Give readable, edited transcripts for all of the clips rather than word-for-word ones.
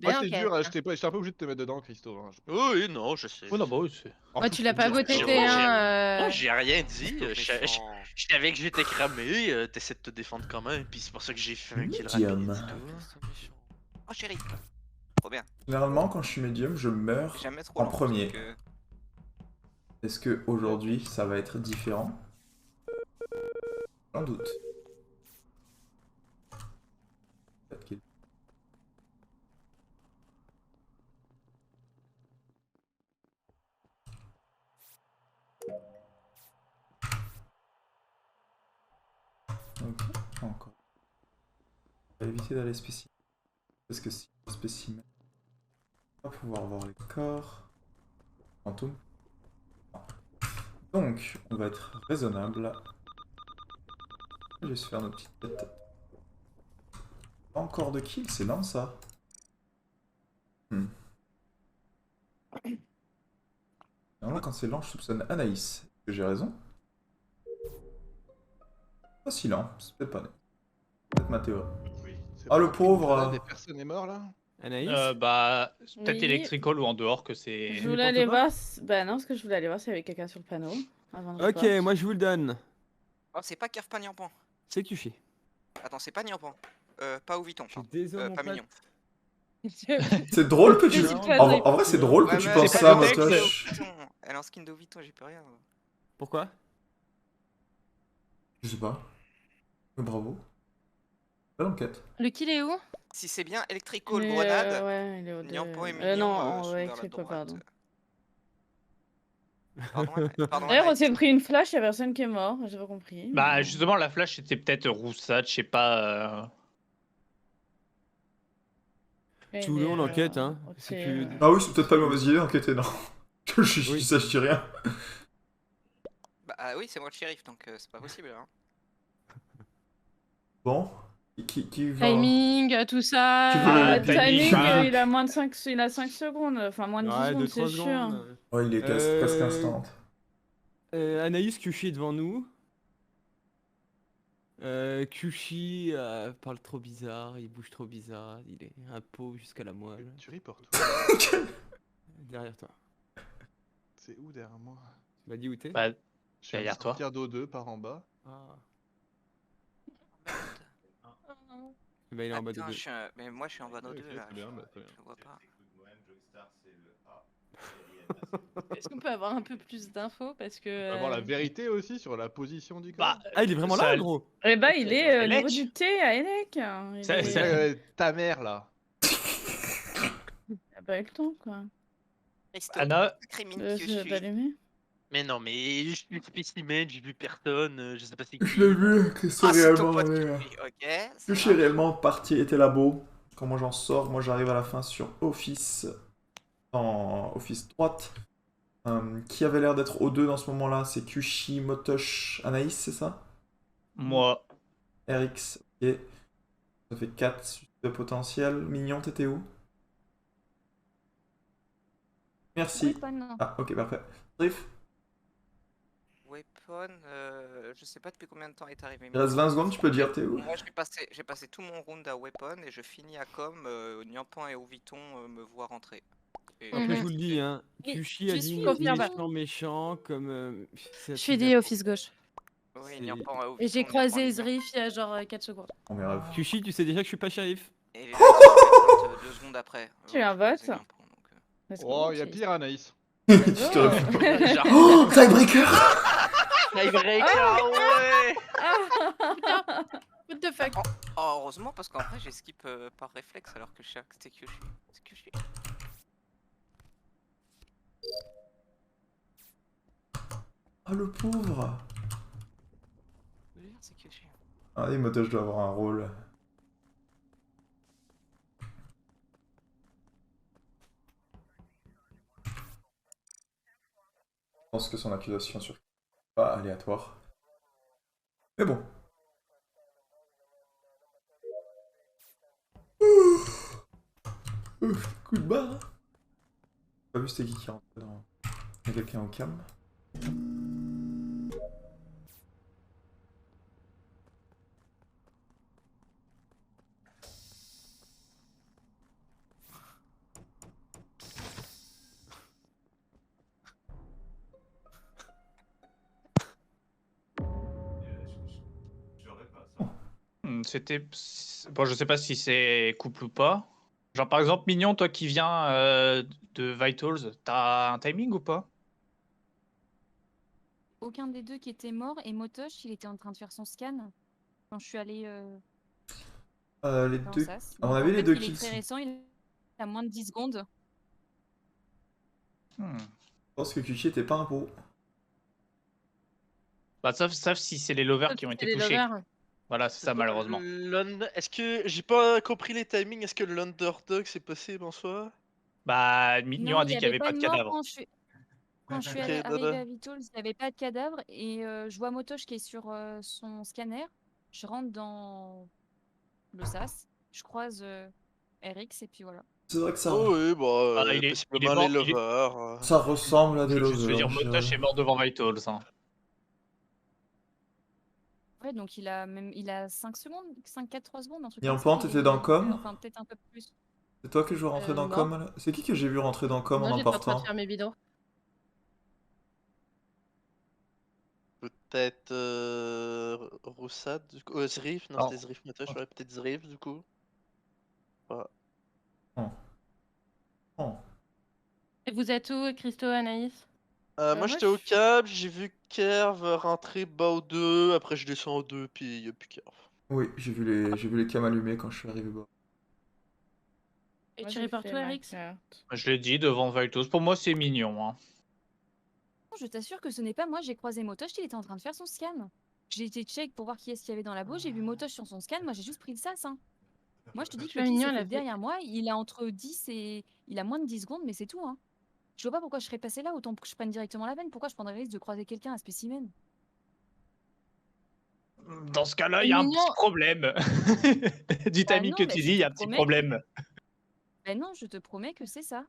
bien c'est quand dur, même. j'étais un peu obligé de te mettre dedans, Christo. Hein. Oui, non, je sais. Oh non, bah oui, c'est. En Moi, plus, tu l'as c'est pas dur. voté, Moi, hein. j'ai rien dit. Christo méchant. Je savais que j'étais cramé. T'essaies de te défendre quand même. Puis c'est pour ça que j'ai fait un kill Medium. rapide et tout. Christo méchant. Oh chérie. Trop bien. Généralement, quand je suis médium, je meurs Jamais trop en lent, premier. parce que- Est-ce que aujourd'hui ça va être différent? J'en doute. Peut-être qu'il- Ok, pas encore. On va éviter d'aller spécimen. Parce que si on spécimen, on va pouvoir voir les corps. Fantôme. Non. Donc, on va être raisonnable. Je vais juste faire nos petites têtes. Pas encore de kill, c'est lent ça. Normalement, quand c'est lent, je soupçonne Anaïs. Est-ce que j'ai raison? Pas si lent, c'est peut-être pas. Peut-être ma théorie. Oui, c'est Ah, le pas pauvre. Des personnes est mort là. Anaïs Bah, c'est peut-être Oui. Electrical ou en dehors que c'est. Je Tu voulais les aller portes pas voir. Bah non, parce que je voulais aller voir s'il y avait quelqu'un sur le panneau. Avant de Ok, report. moi je vous le donne. Oh, c'est pas Kerf, pas Niampan. C'est Kushi. Attends, c'est pas Niampan. Pas Oviton. Je suis désolé, mon Pas pote. mignon. C'est drôle que tu. Je suis pas En vrai, c'est drôle que Ouais, tu mais penses elle ça, est en skin Motosh. d'Oviton. Elle est en skin d'Oviton, j'y peux rien. Pourquoi? Je sais pas. Mais bravo. Belle enquête. Le kill est où? Si c'est bien Electrical Mais, Grenade, ouais, il est au Niampan et deux. Mignon Non, sont ouais, vers la Electrical, droite. pardon. Pardon, D'ailleurs, on Anaïs. s'est pris une flash, y'a personne qui est mort, j'ai pas compris. Bah, justement, la flash c'était peut-être Roussat, je sais pas. Ouais, Tout le long, mais, l'enquête, hein. ok, C'est que- Ah oui, c'est peut-être pas une mauvaise idée d'enquêter, non. Je Oui. dis ça, je dis rien. Bah oui, c'est moi le shérif, donc c'est pas possible. Hein. Bon. Qui va. Timing, tout ça. Tu veux- Timing, timing. il a moins de 5, il a 5 secondes, enfin moins de 10 Ouais, secondes, 2-3 c'est sûr. secondes. Ouais, il est presque instant. Anaïs, Kushi est devant nous. Kushi parle trop bizarre, il bouge trop bizarre, il est un pot jusqu'à la moelle. Tu reportes. Derrière toi. C'est où derrière moi? Tu m'as dit où t'es? Bah, Je viens de derrière toi. sortir d'O2 par en bas. Ah. Bah, il est en bas de Putain, deux. mais moi je suis en bas d'O2 Ok, là. très bien, bah, très bien. Je vois pas. Est-ce qu'on peut avoir un peu plus d'infos parce que. On peut avoir la vérité aussi sur la position du Bah, corps. Ah, il est vraiment ça- là, gros! Eh bah, il est au Elec. niveau du thé à Elec. Il Ça- est- ça- Ta mère là. Il a pas eu le temps, quoi. Christo, Anna, crimine Je que je vais suis. pas l'aimer. Mais non, mais je suis spécimen, j'ai vu personne, je sais pas c'est qui. Je l'ai vu, que c'est Ah, c'est ton réellement. pote allé, qui fait, ok. ça Je suis marche. réellement parti, était labo. Comment j'en sors? Moi, j'arrive à la fin sur Office. En Office droite. Qui avait l'air d'être O2 dans ce moment-là? C'est Kushi, Motosh, Anaïs, c'est ça? moi, RX, ok. Ça fait 4 de potentiel. Mignon, t'étais où? Merci. Ah, ok, parfait. Drift, Weapon, je sais pas depuis combien de temps il est arrivé. il reste 20 secondes, tu peux dire t'es où? Moi j'ai passé tout mon round à Weapon et je finis à Com. Niampan et Oviton me voient rentrer. Et- Après, je vous le dis, hein. Et Kushi je a suis dit confirme. méchant comme. Je fais des office gauche. Oui, C'est- Niampan et Oviton. Et j'ai Niampan croisé et Ezrif il y a genre 4 secondes. On mes rêves. Kushi, tu sais déjà que je suis pas shérif. Et les gens 2 secondes après. Tu es un vote. c'est Niampan, donc, Let's go. Oh, y'a pire Anaïs. Je te réponds. Genre, Oh, Tiebreaker! tiebreaker, ouais! What the fuck? Oh, heureusement, parce qu'en vrai, j'ai skip par réflexe alors que je sais que c'était Kyushi. C'est Kyushi. Ah, le pauvre! C'est Kyushi. Ah, les motos, je dois avoir un rôle. Je pense que son accusation sur pas aléatoire. Mais bon. Coup de barre. Pas vu c'était qui rentrait dans. Il y a quelqu'un au cam. c'était. Bon, je sais pas si c'est couple ou pas. Genre, par exemple, Mignon, toi qui viens de Vitals, t'as un timing ou pas? Aucun des deux qui était mort et Motosh, il était en train de faire son scan quand je suis allée Les dans deux. SAS. À mon Donc, avis, en les fait, deux il est kills très sont- récent, il a moins de 10 secondes. Hmm. Je pense que Kuchi était pas un pro. Bah, sauf si c'est les lovers qui ont été les touchés. lovers. Voilà, c'est ça, malheureusement. Est-ce que j'ai pas compris les timings? Est-ce que l'underdog c'est possible en soi? Bah, Mignon Non, a il dit n'y qu'il n'y avait avait pas pas de de mort cadavre. quand je suis Ok, arrivée Dada. à Vitals, il n'y avait pas de cadavre et je vois Motosh qui est sur son scanner. Je rentre dans le SAS, je croise RX et puis voilà. C'est vrai que ça, Oh oui, bah, Ah, il est possiblement mort, les lovers. ça ressemble à des Je veux dire, lovers. je Motosh dirais. est mort devant Vitals. Hein. Ouais, donc il a 5 secondes, 4-3 secondes, un truc Niampan, comme ça, t'étais dans Com? Enfin, peut-être un peu plus. C'est toi que je veux rentrer dans non. Com là? C'est qui que j'ai vu rentrer dans Com Moi, en j'étais en train de important? faire mes bidons. Peut-être Roussad, du coup. Zrif, non, Oh. c'était Zrif Motosh, ouais, peut-être Zrif du coup. Oh. Et vous êtes où, Christo, Anaïs? Moi moi, j'étais au je- câble, j'ai vu Kerv rentrer bas au 2, après je descends au 2, puis il n'y a plus Kerv. Oui, j'ai vu les cams allumés quand je suis arrivé bas. Et Moi, tu j'ai reportes fait où, ma Eric? carte. Je l'ai dit devant Vitals. Pour moi, c'est Mignon. Hein. Je t'assure que ce n'est pas moi, j'ai croisé Motosh, il était en train de faire son scan. J'ai été check pour voir qui est-ce qu'il y avait dans la bouche, j'ai vu Motosh sur son scan, moi j'ai juste pris le sas. Hein. Moi je te dis que Pas le kill mignon, s'est elle a fait fait- derrière moi, il a entre 10 et... Il a moins de 10 secondes, mais c'est tout. Hein. Je vois pas pourquoi je serais passé là, autant que je prenne directement la veine. Pourquoi je prendrais le risque de croiser quelqu'un à spécimen? Dans ce cas-là, il y a un Mignon- petit problème. Du Bah timing non, que mais tu je dis, il y a te un petit promets problème. Ben non, je te promets que c'est ça.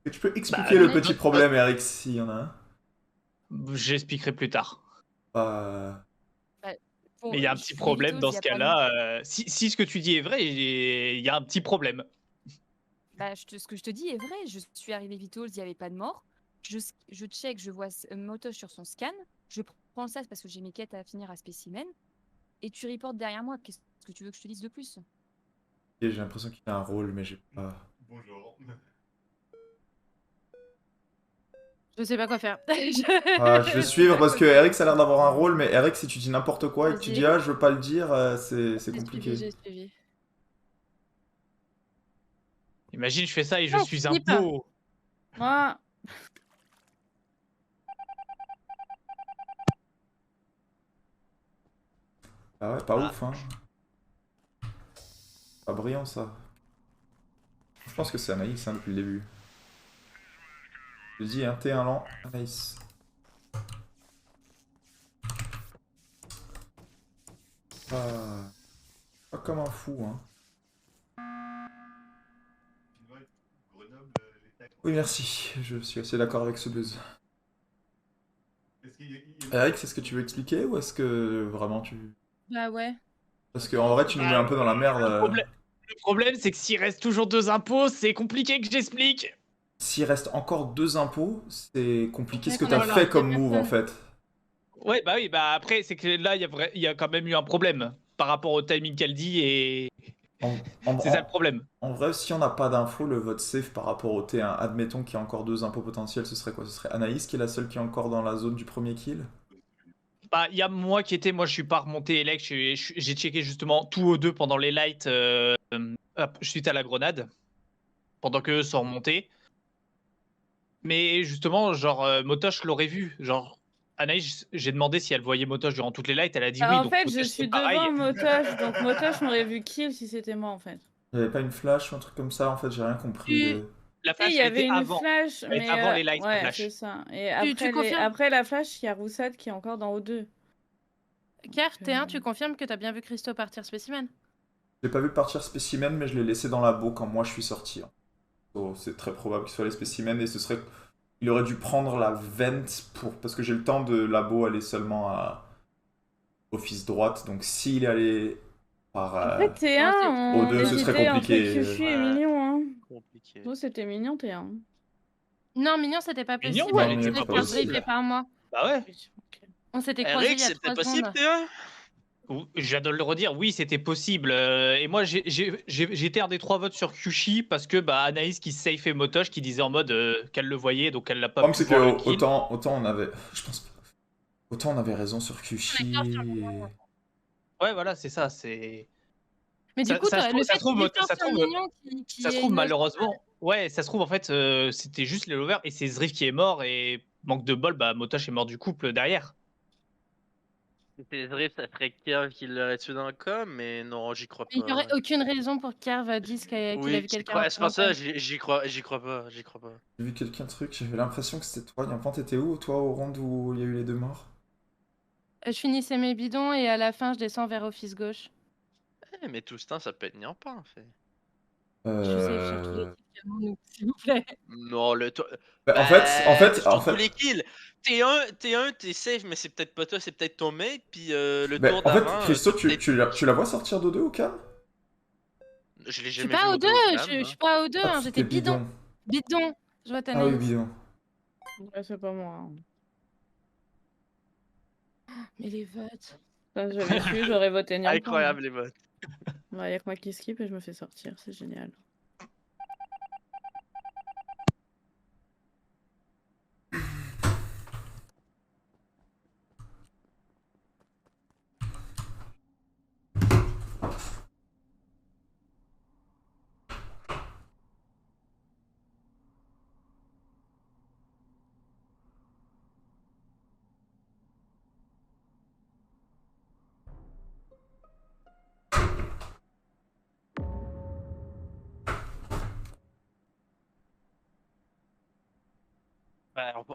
Et tu peux expliquer Bah, le mais- petit problème, Eric, s'il y en a un? J'expliquerai plus tard. Bon, Mais il y a un je petit suis problème Vitals, dans y ce a pas cas-là. Si ce que tu dis est vrai, il y a un petit problème. Bah, ce que je te dis est vrai. Je suis arrivée Vitals, il n'y avait pas de mort. Je check, je vois Motosh sur son scan. Je prends le sas parce que j'ai mes quêtes à finir à spécimen. Et tu reportes derrière moi. Qu'est-ce que tu veux que je te dise de plus? Et j'ai l'impression qu'il a un rôle, mais j'ai pas. Bonjour. Je sais pas quoi faire. Ah, je vais suivre parce que Eric ça a l'air d'avoir un rôle, mais Eric, si tu dis n'importe quoi et que tu Vas-y. dis ah, je veux pas le dire, c'est J'ai compliqué. suivi, j'ai suivi. Imagine, je fais ça et je Oh, suis un Philippe. pot. Moi, Ah ouais, pas ouf, hein. Pas brillant ça. Je pense que c'est Anaïs hein, depuis le début. Je dis un T1 lent, Anaïs. Pas comme un fou, hein. Grenoble, Oui, merci, je suis assez d'accord avec ce buzz. est-ce qu'il y a- Eric, est-ce que tu veux expliquer ou est-ce que vraiment tu. Bah ouais. Parce qu'en vrai, tu nous mets un peu dans la merde. Le problème, c'est que s'il reste toujours 2 impôts, c'est compliqué que j'explique. S'il reste encore 2 impôts, c'est compliqué ce que Ouais, t'as voilà, fait il y a comme move en personne. fait. Ouais, bah oui, bah après, c'est que là, il y a quand même eu un problème par rapport au timing qu'elle dit et c'est ça le problème. En vrai, si on n'a pas d'infos, le vote safe par rapport au T1, admettons qu'il y a encore 2 impôts potentiels, ce serait quoi? Ce serait Anaïs qui est la seule qui est encore dans la zone du premier kill? Bah, il y a moi qui était, moi je suis pas remonté elect, j'ai checké justement tout au 2 pendant les lights suite à la grenade, pendant que eux sont remontés. Mais justement, genre, Motosh l'aurait vu, genre, Anaïs, j'ai demandé si elle voyait Motosh durant toutes les lights, elle a dit bah, oui, en donc fait, Motosh, je c'est suis pareil. devant Motosh, donc Motosh m'aurait vu kill si c'était moi en fait. Il n'y avait pas une flash ou un truc comme ça? En fait, j'ai rien compris. Tu- de- La Si, flash il y avait était une avant. flash, Elle était mais avant les lights, la ouais, flash. c'est ça. Et Tu confirmes après la flash, il y a Roussad qui est encore dans O2. Car T1, tu confirmes que t'as bien vu Christo partir spécimen? J'ai pas vu partir spécimen, mais je l'ai laissé dans la labo quand moi je suis sorti. Hein. So, c'est très probable qu'il soit les spécimens et ce serait. Il aurait dû prendre la vente pour. Parce que j'ai le temps de labo aller seulement à office droite. Donc s'il est allé par. En fait, T1, on O2, ce serait hésitait entre compliqué. Kushi et Ouais. Mignon. Hein. Compliqué. Nous, c'était Mignon, T1. Non, Mignon, c'était pas Mignon, possible. ouais, elle était C'était pas faire possible. briefer par moi. Bah ouais. On s'était croisés Eric, il y a c'est 3 peut-être possible, secondes. Théa? je viens de le redire, oui, c'était possible. Et moi, j'étais un des 3 votes sur Kyushi parce que Anaïs qui safe et Motosh qui disait en mode qu'elle le voyait, donc elle l'a pas Le pu problème, voir le c'est que kill. autant on avait. Je pense. Autant on avait raison sur Kyushi. Ouais, voilà, c'est ça. C'est. Mais du Ça- coup, ça se trouve- le ça fait se trouve- qu'il ça se sorte un trouve- mignon qui Ça se est trouve innocent. malheureusement. Ouais, ça se trouve en fait, c'était juste les lovers et c'est Zriff qui est mort et manque de bol, Motosh est mort du couple derrière. C'était Zriff, ça serait Kerv qui l'aurait tué dans le com, mais non, j'y crois pas. Il n'y aurait aucune raison pour que Kerv dise qu'il a Oui, vu quelqu'un. c'est pour ça, j'y crois pas. J'ai vu quelqu'un truc, j'avais l'impression que c'était toi. Yampan, t'étais où, toi, au round où il y a eu les 2 morts? Je finissais mes bidons et à la fin, je descends vers office gauche. Mais tout ce temps, ça peut être Niampan, en fait. Je sais, sur tous les kills, nous, s'il vous plaît. Non, En fait, sur tous les kills. T1, t'es safe, mais c'est peut-être pas toi, c'est peut-être ton mate, puis le Mais tour en fait, d'avant. Christo, c'est tu la vois sortir d'O2 au calme? Je l'ai Je suis jamais pas vu au 2, je suis pas au 2, Ah, j'étais c'était bidon. Bidon. Je vois ta Ah oui, naïs. bidon. Ouais, c'est pas moi. hein. Mais les votes. Ça, j'avais su, j'aurais voté Niampan. Incroyable les votes. Ouais, y'a que moi qui skip et je me fais sortir, c'est génial.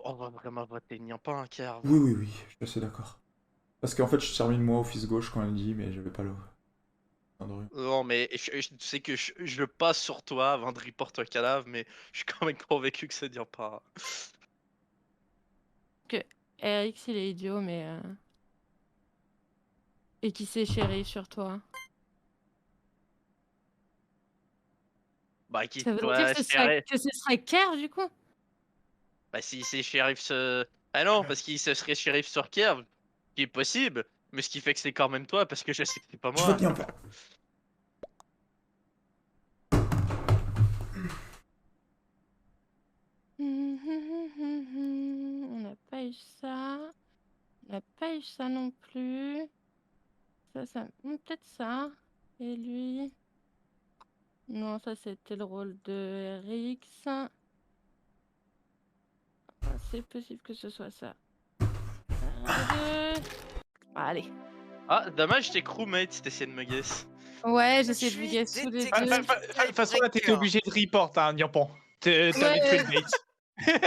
On va vraiment voter Niampan, Kerv. Oui, je suis assez d'accord. Parce qu'en fait, je termine moi office gauche quand elle dit, mais j'avais pas le. Non, mais tu sais que je passe sur toi avant de report un cadavre, mais je suis quand même convaincu que c'est Niampan. Que RX, il est idiot, mais. Et qui sait shérif sur toi. Bah, qui Ça veut doit dire que ce serait Kerv, du coup? Bah, si c'est shérif. Ah non, parce qu'il se serait shérif sur Kerv, qui est possible, mais ce qui fait que c'est quand même toi, parce que je sais que c'est pas Je moi. vote Niampan. On n'a pas eu ça. On n'a pas eu ça non plus. Ça. Peut-être ça. Et lui. Non, ça c'était le rôle de RX. C'est possible que ce soit ça. Allez. Ah, dommage, j'étais crewmate si t'essayais de me guess. Ouais, j'essaie de lui guess sous les De deux. toute façon, là, t'étais obligé de report, hein, Niampan. T'avais tué le bait.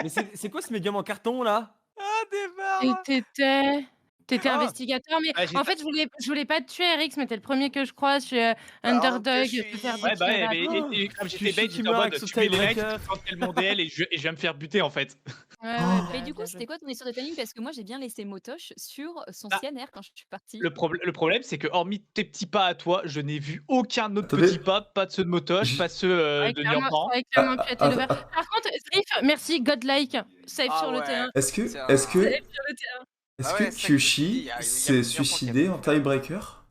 Mais c'est quoi ce médium en carton là? Ah, des Et barres. t'étais Ah. investigateur, mais Ouais, j'ai en fait, je voulais pas te tuer, RX, mais t'es le premier que je croise. Je suis underdog. je je peux faire des Ouais, bah ouais, kills mais à et comme Je j'étais suis bait, qui j'étais en marque mode sur tuer les mecs, tiebreaker. quand le modèle et je vais me faire buter en fait. Ouais, Mais du coup, c'était quoi ton histoire de timing? Parce que moi, j'ai bien laissé Motosh sur son Ah. CNR quand je suis partie. Le problème, c'est que hormis tes petits pas à toi, je n'ai vu aucun autre Attendez. petit pas, pas de ceux de Motosh, pas ceux de Niampan. Ouais, clairement, tu as été Ah, le vert. Par contre, Zriff, merci, godlike. Safe Ah sur le ouais. terrain. Est-ce que, C'est un- est-ce que, Safe sur le terrain. est-ce Ah que ouais, c'est ça que je dis, Kyushi il y a s'est Niampan qui a suicidé en fait. tiebreaker?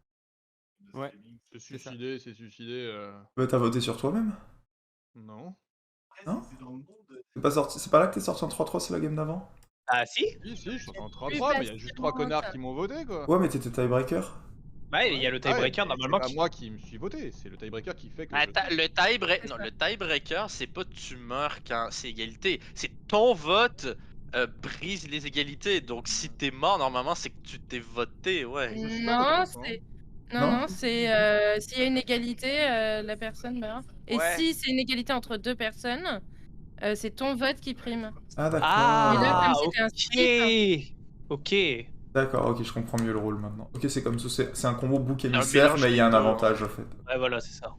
Ouais. C'est suicidé, c'est suicidé. Bah, t'as voté sur toi-même? Non. Non. C'est dans le monde. C'est pas là que t'es sorti en 3-3, c'est la game d'avant? Ah si. Si, je suis en 3-3, Oui, mais il y a juste 3 parce que connards moi, qui m'ont voté, quoi. Ouais, mais t'étais tiebreaker? Ouais, il y a le tiebreaker normalement C'est qui. pas moi qui me suis voté, c'est le tiebreaker qui fait que. Le tiebreaker, c'est pas tu meurs quand c'est égalité. C'est ton vote brise les égalités. Donc si t'es mort, normalement, c'est que tu t'es voté, ouais. Non, c'est. Non. Non, c'est s'il y a une égalité, la personne meurt. Et Ouais. si c'est une égalité entre deux personnes, c'est ton vote qui prime. Ah, d'accord. Et là, Ah, comme c'était un split, ok. D'accord, ok, je comprends mieux le rôle maintenant. Ok, c'est comme ça, c'est un combo bouc Un émissaire, mélange mais il y a un des deux, avantage en fait. Ouais, voilà, c'est ça.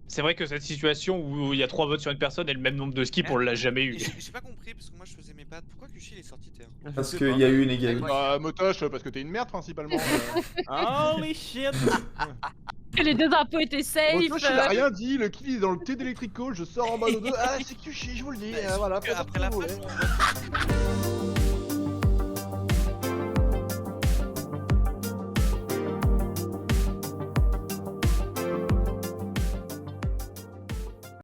C'est vrai que cette situation où il y a 3 votes sur une personne et le même nombre de skips, on l'a jamais eu. J'ai pas compris parce que moi je faisais mes pattes. Pourquoi Kushi il est sorti terre? Parce qu'il y a eu une égalité. Bah, Motosh, parce que t'es une merde principalement. Holy shit. que les deux impôts étaient safe. Motosh, il a rien dit, le kill est dans le thé d'électrical, je sors en bas de deux. Ah, c'est Kyushi, je vous le dis, voilà. Après la fin,